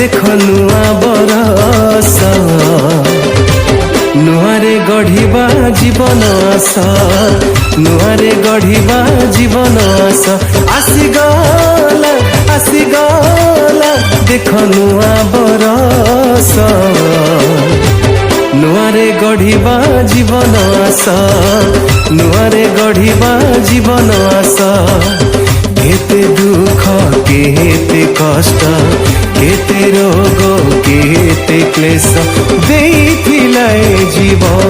देख नुआ बरस नुआरे गढ़िबा जीवन आस नुआरे गढ़िबा जीवन आस आसीगला देख नुआ बरस नुआरे गढ़िबा जीवन आस नुआरे गढ़िबा जीवन आस केते दुख केते कष्ट केते रोग केते क्लेश देइथिला जीवन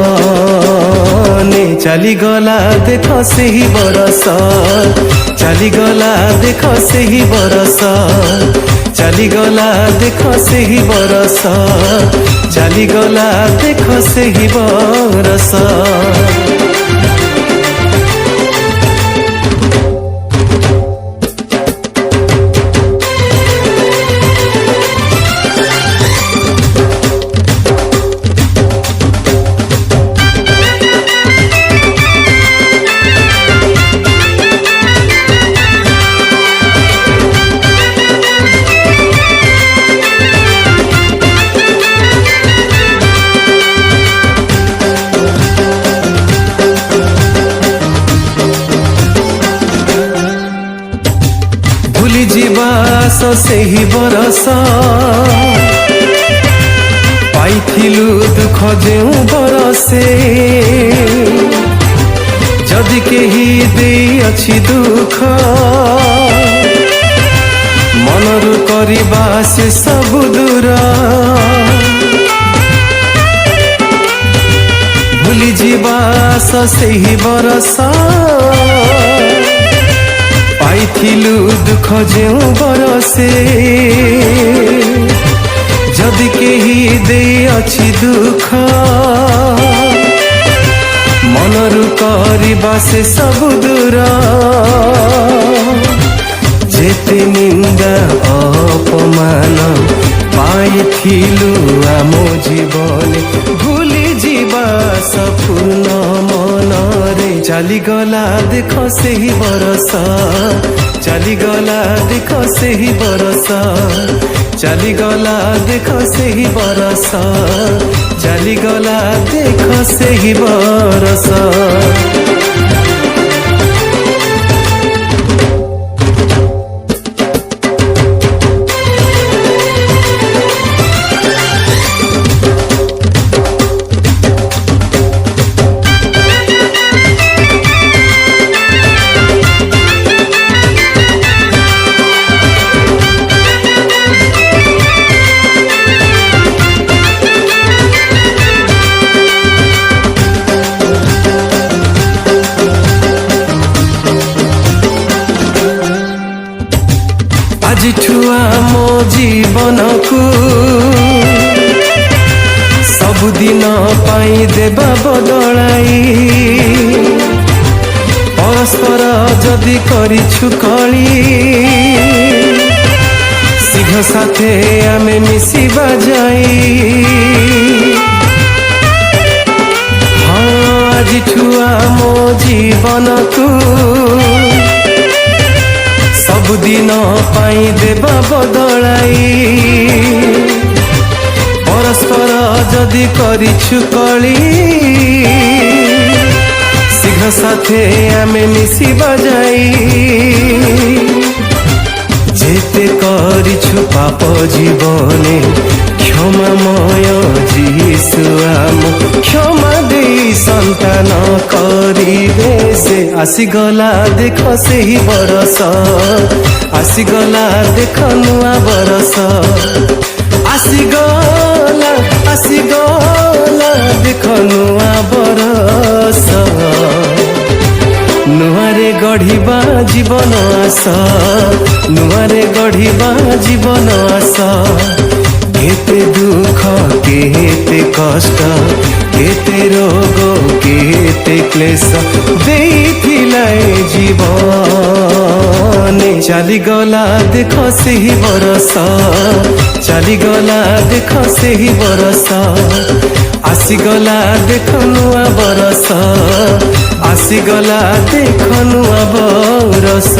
चलीगला देख सेही बरस चलीगला देख सेही बरस चलीगला देख सेही बरस चलीगला देख सेही बरस। भूली जीवास सेही बरस पाइथिलु दुख जेउ बरसे जदि केही देई अछि दुख मनरु करिबा से सब दूर भूली जीवास सेही बरस पाइथिलु दुख जेउ बरसे जदि केही देई अछि दुख मनरु करिबा से सब दूर जेते निंदा अपमान पाइथिलु आम जीवन भूली जीवा सपूर्ण मनरे चलीगला देख सेही बरस चलीगला देख सेही बरस चलीगला देख सेही बरस चलीगला देख सेही बरस। आजिठुआ मो जीवन को सबुदिन पाई देबा बदलाई परस्पर जदि करिछु कली शीघ्र साथे आमे मिसिबा जाई हाँ आजिठुआ मो जीवन को सबुदिन पाई देबा बदलाई परस्पर जदि करिछु कली शीघ्र साथे आमे मिसिबा जाई जेते करिछु पाप जीवने क्षमामय जीसु आम क्षमा देई संतान करिबे से आसीगला देख सेही बरस आसीगला देख नुआ बरस आसीगला देख नुआ बरस नुआरे गढ़िबा जीवन आस नुआरे गढ़िबा जीवन आस केते दुख केते कष्ट केते रोग केते क्लेश देइथिला जीवन चलीगला देख सेही बरस चलीगला देख सेही बरस आसीगला देख नुआ बरस आसीगला देख नुआ बरस।